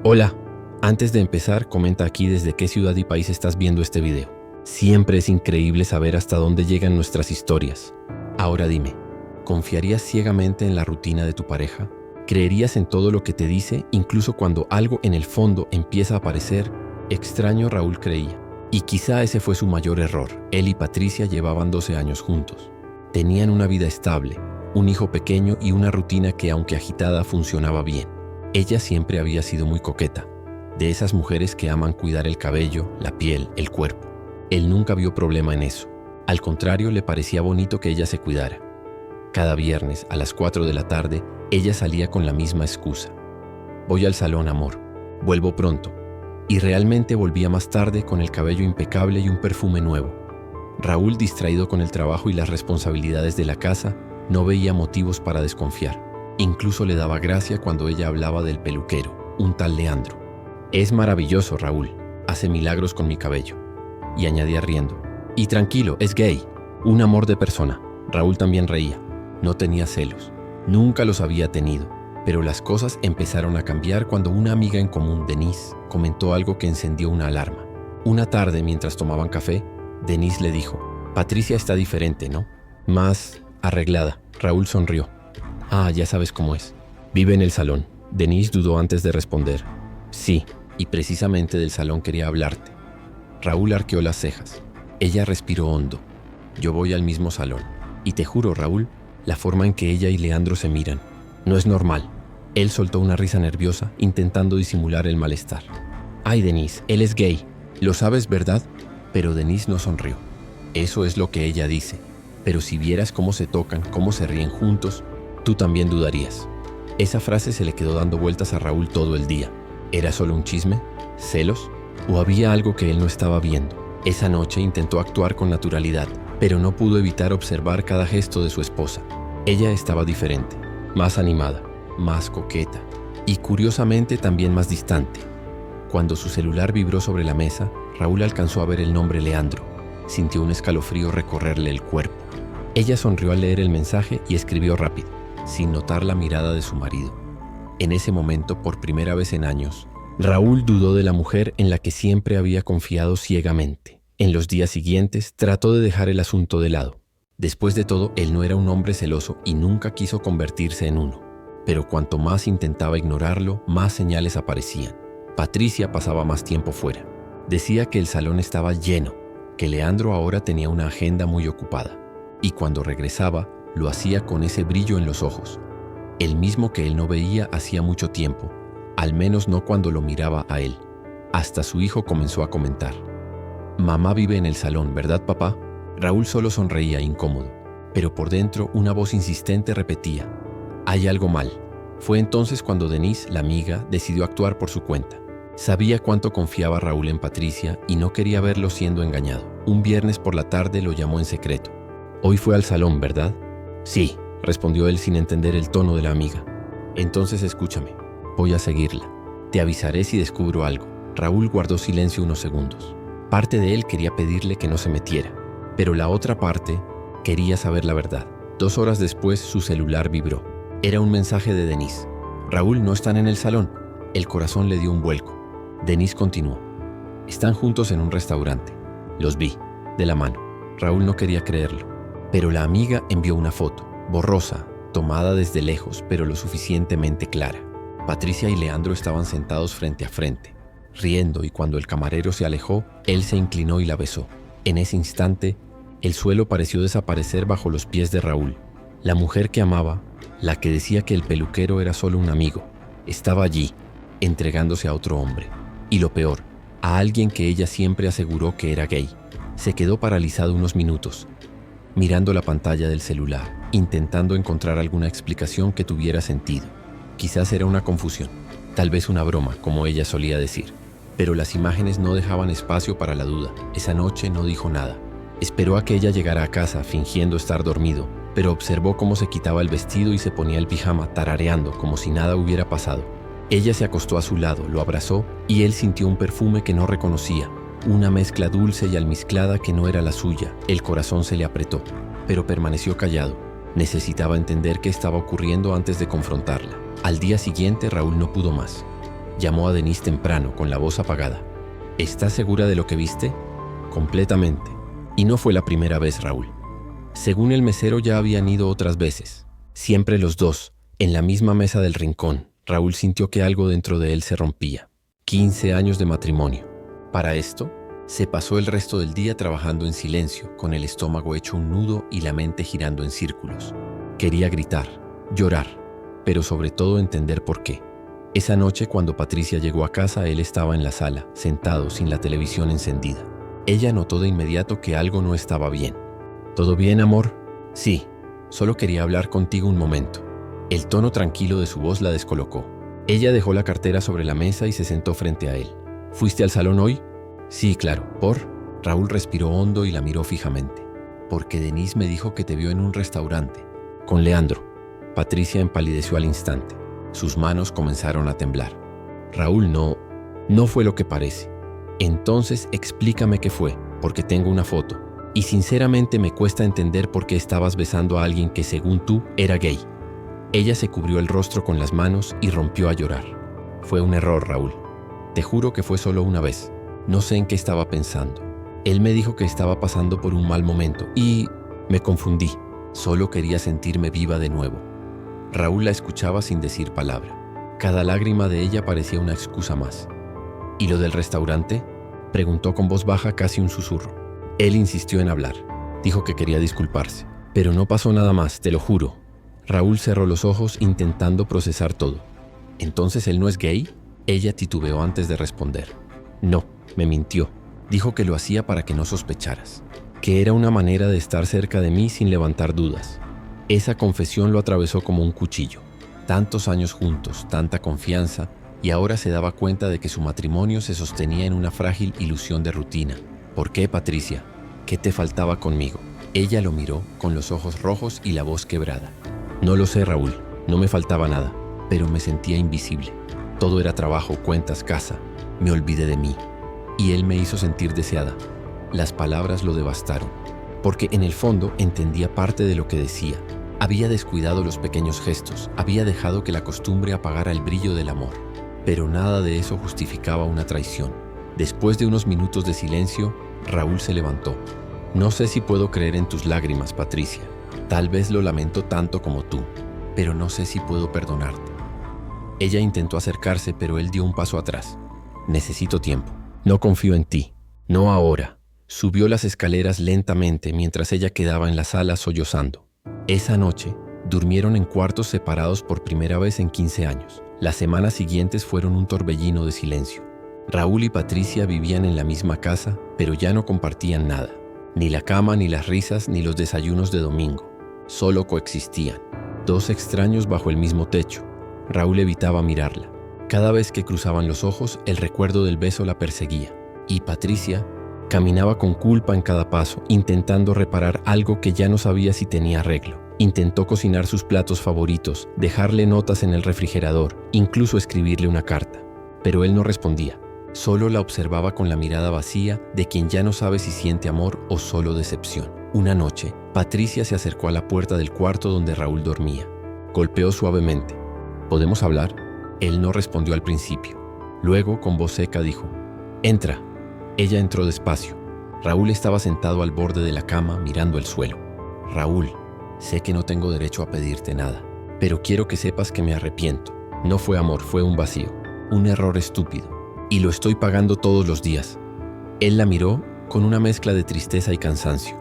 Hola, antes de empezar, comenta aquí desde qué ciudad y país estás viendo este video. Siempre es increíble saber hasta dónde llegan nuestras historias. Ahora dime, ¿confiarías ciegamente en la rutina de tu pareja? ¿Creerías en todo lo que te dice, incluso cuando algo en el fondo empieza a parecer extraño? Raúl creía. Y quizá ese fue su mayor error. Él y Patricia llevaban 12 años juntos. Tenían una vida estable, un hijo pequeño y una rutina que, aunque agitada, funcionaba bien. Ella siempre había sido muy coqueta, de esas mujeres que aman cuidar el cabello, la piel, el cuerpo. Él nunca vio problema en eso. Al contrario, le parecía bonito que ella se cuidara. Cada viernes, a las 4 de la tarde, ella salía con la misma excusa. Voy al salón, amor. Vuelvo pronto. Y realmente volvía más tarde con el cabello impecable y un perfume nuevo. Raúl, distraído con el trabajo y las responsabilidades de la casa, no veía motivos para desconfiar. Incluso le daba gracia cuando ella hablaba del peluquero, un tal Leandro. Es maravilloso, Raúl. Hace milagros con mi cabello. Y añadía riendo. Y tranquilo, es gay. Un amor de persona. Raúl también reía. No tenía celos. Nunca los había tenido. Pero las cosas empezaron a cambiar cuando una amiga en común, Denise, comentó algo que encendió una alarma. Una tarde, mientras tomaban café, Denise le dijo: Patricia está diferente, ¿no? Más arreglada. Raúl sonrió. Ah, ya sabes cómo es. Vive en el salón. Denise dudó antes de responder. Sí, y precisamente del salón quería hablarte. Raúl arqueó las cejas. Ella respiró hondo. Yo voy al mismo salón. Y te juro, Raúl, la forma en que ella y Leandro se miran no es normal. Él soltó una risa nerviosa, intentando disimular el malestar. Ay, Denise, él es gay. Lo sabes, ¿verdad? Pero Denise no sonrió. Eso es lo que ella dice. Pero si vieras cómo se tocan, cómo se ríen juntos, tú también dudarías. Esa frase se le quedó dando vueltas a Raúl todo el día. ¿Era solo un chisme? ¿Celos? ¿O había algo que él no estaba viendo? Esa noche intentó actuar con naturalidad, pero no pudo evitar observar cada gesto de su esposa. Ella estaba diferente, más animada, más coqueta y curiosamente también más distante. Cuando su celular vibró sobre la mesa, Raúl alcanzó a ver el nombre Leandro. Sintió un escalofrío recorrerle el cuerpo. Ella sonrió al leer el mensaje y escribió rápido, sin notar la mirada de su marido. En ese momento, por primera vez en años, Raúl dudó de la mujer en la que siempre había confiado ciegamente. En los días siguientes, trató de dejar el asunto de lado. Después de todo, él no era un hombre celoso y nunca quiso convertirse en uno. Pero cuanto más intentaba ignorarlo, más señales aparecían. Patricia pasaba más tiempo fuera. Decía que el salón estaba lleno, que Leandro ahora tenía una agenda muy ocupada. Y cuando regresaba, lo hacía con ese brillo en los ojos, el mismo que él no veía hacía mucho tiempo, al menos no cuando lo miraba a él. Hasta su hijo comenzó a comentar: Mamá vive en el salón, ¿verdad, papá? Raúl solo sonreía incómodo, pero por dentro una voz insistente repetía: hay algo mal. Fue entonces cuando Denise, la amiga, decidió actuar por su cuenta. Sabía cuánto confiaba Raúl en Patricia y no quería verlo siendo engañado. Un viernes por la tarde lo llamó en secreto. Hoy fue al salón, ¿verdad? Sí, respondió él sin entender el tono de la amiga. Entonces escúchame, voy a seguirla. Te avisaré si descubro algo. Raúl guardó silencio unos segundos. Parte de él quería pedirle que no se metiera, pero la otra parte quería saber la verdad. 2 horas después su celular vibró. Era un mensaje de Denise. Raúl, ¿no están en el salón? El corazón le dio un vuelco. Denise continuó. Están juntos en un restaurante. Los vi, de la mano. Raúl no quería creerlo. Pero la amiga envió una foto, borrosa, tomada desde lejos, pero lo suficientemente clara. Patricia y Leandro estaban sentados frente a frente, riendo, y cuando el camarero se alejó, él se inclinó y la besó. En ese instante, el suelo pareció desaparecer bajo los pies de Raúl. La mujer que amaba, la que decía que el peluquero era solo un amigo, estaba allí, entregándose a otro hombre. Y lo peor, a alguien que ella siempre aseguró que era gay. Se quedó paralizado unos minutos, mirando la pantalla del celular, intentando encontrar alguna explicación que tuviera sentido. Quizás era una confusión, tal vez una broma, como ella solía decir. Pero las imágenes no dejaban espacio para la duda. Esa noche no dijo nada. Esperó a que ella llegara a casa, fingiendo estar dormido, pero observó cómo se quitaba el vestido y se ponía el pijama, tarareando, como si nada hubiera pasado. Ella se acostó a su lado, lo abrazó, y él sintió un perfume que no reconocía. Una mezcla dulce y almizclada que no era la suya. El corazón se le apretó, pero permaneció callado. Necesitaba entender qué estaba ocurriendo antes de confrontarla. Al día siguiente, Raúl no pudo más. Llamó a Denise temprano, con la voz apagada. ¿Estás segura de lo que viste? Completamente. Y no fue la primera vez, Raúl. Según el mesero, ya habían ido otras veces. Siempre los dos, en la misma mesa del rincón. Raúl sintió que algo dentro de él se rompía. 15 años de matrimonio. Para esto, se pasó el resto del día trabajando en silencio, con el estómago hecho un nudo y la mente girando en círculos. Quería gritar, llorar, pero sobre todo entender por qué. Esa noche, cuando Patricia llegó a casa, él estaba en la sala, sentado, sin la televisión encendida. Ella notó de inmediato que algo no estaba bien. ¿Todo bien, amor? Sí, solo quería hablar contigo un momento. El tono tranquilo de su voz la descolocó. Ella dejó la cartera sobre la mesa y se sentó frente a él. ¿Fuiste al salón hoy? Sí, claro. ¿Por? Raúl respiró hondo y la miró fijamente. Porque Denise me dijo que te vio en un restaurante. Con Leandro. Patricia empalideció al instante. Sus manos comenzaron a temblar. Raúl, no fue lo que parece. Entonces explícame qué fue, porque tengo una foto. Y sinceramente me cuesta entender por qué estabas besando a alguien que, según tú, era gay. Ella se cubrió el rostro con las manos y rompió a llorar. Fue un error, Raúl. Te juro que fue solo una vez. No sé en qué estaba pensando. Él me dijo que estaba pasando por un mal momento y me confundí. Solo quería sentirme viva de nuevo. Raúl la escuchaba sin decir palabra. Cada lágrima de ella parecía una excusa más. ¿Y lo del restaurante? Preguntó con voz baja, casi un susurro. Él insistió en hablar. Dijo que quería disculparse. Pero no pasó nada más, te lo juro. Raúl cerró los ojos intentando procesar todo. ¿Entonces él no es gay? Ella titubeó antes de responder. No, me mintió. Dijo que lo hacía para que no sospecharas. Que era una manera de estar cerca de mí sin levantar dudas. Esa confesión lo atravesó como un cuchillo. Tantos años juntos, tanta confianza, y ahora se daba cuenta de que su matrimonio se sostenía en una frágil ilusión de rutina. ¿Por qué, Patricia? ¿Qué te faltaba conmigo? Ella lo miró con los ojos rojos y la voz quebrada. No lo sé, Raúl, no me faltaba nada, pero me sentía invisible. Todo era trabajo, cuentas, casa. Me olvidé de mí. Y él me hizo sentir deseada. Las palabras lo devastaron, porque en el fondo entendía parte de lo que decía. Había descuidado los pequeños gestos, había dejado que la costumbre apagara el brillo del amor. Pero nada de eso justificaba una traición. Después de unos minutos de silencio, Raúl se levantó. No sé si puedo creer en tus lágrimas, Patricia. Tal vez lo lamento tanto como tú, pero no sé si puedo perdonarte. Ella intentó acercarse, pero él dio un paso atrás. Necesito tiempo. No confío en ti. No ahora. Subió las escaleras lentamente mientras ella quedaba en la sala sollozando. Esa noche, durmieron en cuartos separados por primera vez en 15 años. Las semanas siguientes fueron un torbellino de silencio. Raúl y Patricia vivían en la misma casa, pero ya no compartían nada. Ni la cama, ni las risas, ni los desayunos de domingo. Solo coexistían. Dos extraños bajo el mismo techo. Raúl evitaba mirarla. Cada vez que cruzaban los ojos, el recuerdo del beso la perseguía. Y Patricia caminaba con culpa en cada paso, intentando reparar algo que ya no sabía si tenía arreglo. Intentó cocinar sus platos favoritos, dejarle notas en el refrigerador, incluso escribirle una carta. Pero él no respondía. Solo la observaba con la mirada vacía de quien ya no sabe si siente amor o solo decepción. Una noche, Patricia se acercó a la puerta del cuarto donde Raúl dormía. Golpeó suavemente. ¿Podemos hablar? Él no respondió al principio. Luego, con voz seca, dijo: «Entra». Ella entró despacio. Raúl estaba sentado al borde de la cama, mirando el suelo. «Raúl, sé que no tengo derecho a pedirte nada, pero quiero que sepas que me arrepiento. No fue amor, fue un vacío, un error estúpido, y lo estoy pagando todos los días». Él la miró con una mezcla de tristeza y cansancio.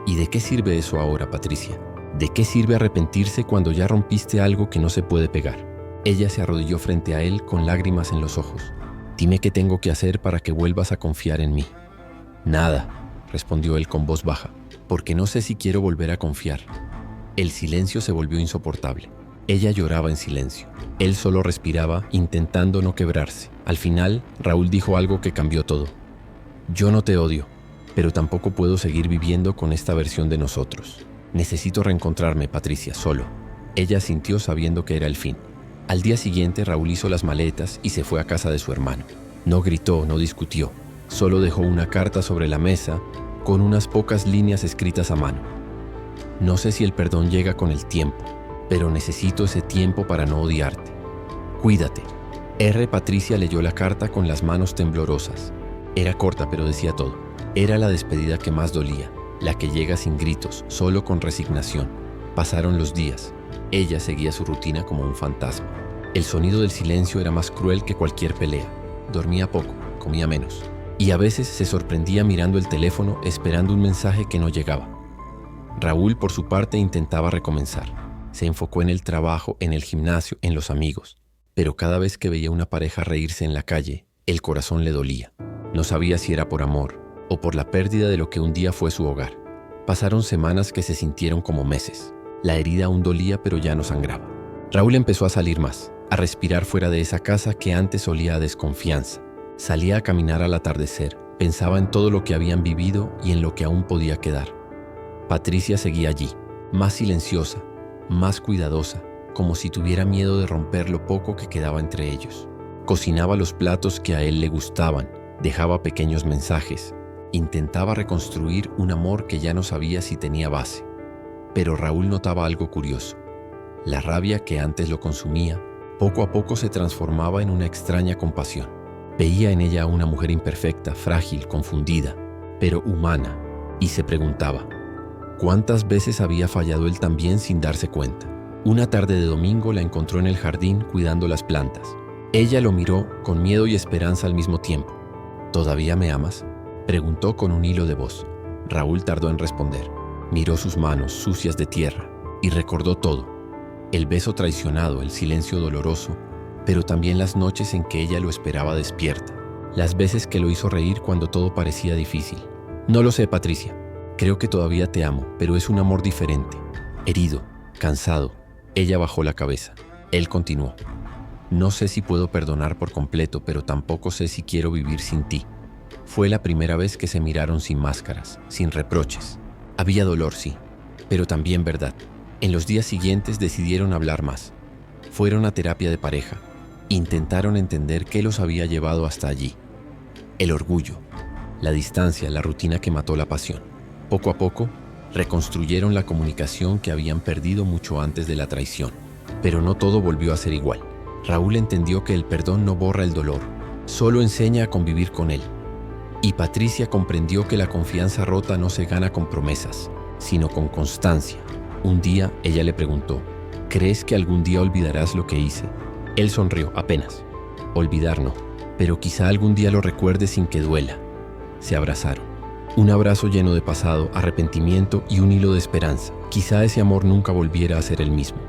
¿Y de qué sirve eso ahora, Patricia? ¿De qué sirve arrepentirse cuando ya rompiste algo que no se puede pegar? Ella se arrodilló frente a él con lágrimas en los ojos. «Dime qué tengo que hacer para que vuelvas a confiar en mí». «Nada», respondió él con voz baja, «porque no sé si quiero volver a confiar». El silencio se volvió insoportable. Ella lloraba en silencio. Él solo respiraba, intentando no quebrarse. Al final, Raúl dijo algo que cambió todo. «Yo no te odio, pero tampoco puedo seguir viviendo con esta versión de nosotros. Necesito reencontrarme, Patricia, solo». Ella asintió sabiendo que era el fin. Al día siguiente, Raúl hizo las maletas y se fue a casa de su hermano. No gritó, no discutió. Solo dejó una carta sobre la mesa con unas pocas líneas escritas a mano. «No sé si el perdón llega con el tiempo, pero necesito ese tiempo para no odiarte. Cuídate. Patricia leyó la carta con las manos temblorosas. Era corta, pero decía todo. Era la despedida que más dolía, la que llega sin gritos, solo con resignación. Pasaron los días. Ella seguía su rutina como un fantasma. El sonido del silencio era más cruel que cualquier pelea. Dormía poco, comía menos. Y a veces se sorprendía mirando el teléfono esperando un mensaje que no llegaba. Raúl, por su parte, intentaba recomenzar. Se enfocó en el trabajo, en el gimnasio, en los amigos. Pero cada vez que veía una pareja reírse en la calle, el corazón le dolía. No sabía si era por amor o por la pérdida de lo que un día fue su hogar. Pasaron semanas que se sintieron como meses. La herida aún dolía, pero ya no sangraba. Raúl empezó a salir más, a respirar fuera de esa casa que antes olía a desconfianza. Salía a caminar al atardecer, pensaba en todo lo que habían vivido y en lo que aún podía quedar. Patricia seguía allí, más silenciosa, más cuidadosa, como si tuviera miedo de romper lo poco que quedaba entre ellos. Cocinaba los platos que a él le gustaban, dejaba pequeños mensajes, intentaba reconstruir un amor que ya no sabía si tenía base. Pero Raúl notaba algo curioso. La rabia que antes lo consumía, poco a poco se transformaba en una extraña compasión. Veía en ella a una mujer imperfecta, frágil, confundida, pero humana, y se preguntaba, ¿cuántas veces había fallado él también sin darse cuenta? Una tarde de domingo la encontró en el jardín cuidando las plantas. Ella lo miró con miedo y esperanza al mismo tiempo. ¿Todavía me amas?, preguntó con un hilo de voz. Raúl tardó en responder. Miró sus manos sucias de tierra y recordó todo. El beso traicionado, el silencio doloroso, pero también las noches en que ella lo esperaba despierta. Las veces que lo hizo reír cuando todo parecía difícil. No lo sé, Patricia. Creo que todavía te amo, pero es un amor diferente. Herido, cansado. Ella bajó la cabeza. Él continuó. No sé si puedo perdonar por completo, pero tampoco sé si quiero vivir sin ti. Fue la primera vez que se miraron sin máscaras, sin reproches. Había dolor, sí, pero también verdad. En los días siguientes decidieron hablar más. Fueron a terapia de pareja. Intentaron entender qué los había llevado hasta allí. El orgullo, la distancia, la rutina que mató la pasión. Poco a poco, reconstruyeron la comunicación que habían perdido mucho antes de la traición. Pero no todo volvió a ser igual. Raúl entendió que el perdón no borra el dolor, solo enseña a convivir con él. Y Patricia comprendió que la confianza rota no se gana con promesas, sino con constancia. Un día ella le preguntó, ¿crees que algún día olvidarás lo que hice? Él sonrió apenas. Olvidar no, pero quizá algún día lo recuerdes sin que duela. Se abrazaron. Un abrazo lleno de pasado, arrepentimiento y un hilo de esperanza. Quizá ese amor nunca volviera a ser el mismo,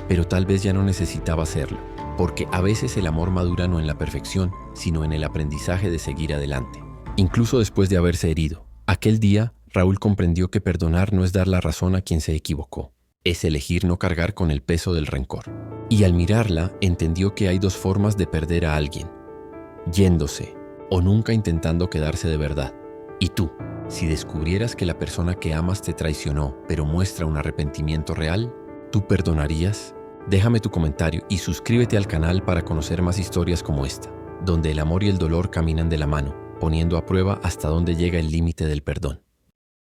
pero tal vez ya no necesitaba serlo, porque a veces el amor madura no en la perfección, sino en el aprendizaje de seguir adelante. Incluso después de haberse herido, aquel día Raúl comprendió que perdonar no es dar la razón a quien se equivocó, es elegir no cargar con el peso del rencor. Y al mirarla, entendió que hay dos formas de perder a alguien: yéndose o nunca intentando quedarse de verdad. ¿Y tú? Si descubrieras que la persona que amas te traicionó, pero muestra un arrepentimiento real, ¿tú perdonarías? Déjame tu comentario y suscríbete al canal para conocer más historias como esta, donde el amor y el dolor caminan de la mano, poniendo a prueba hasta dónde llega el límite del perdón.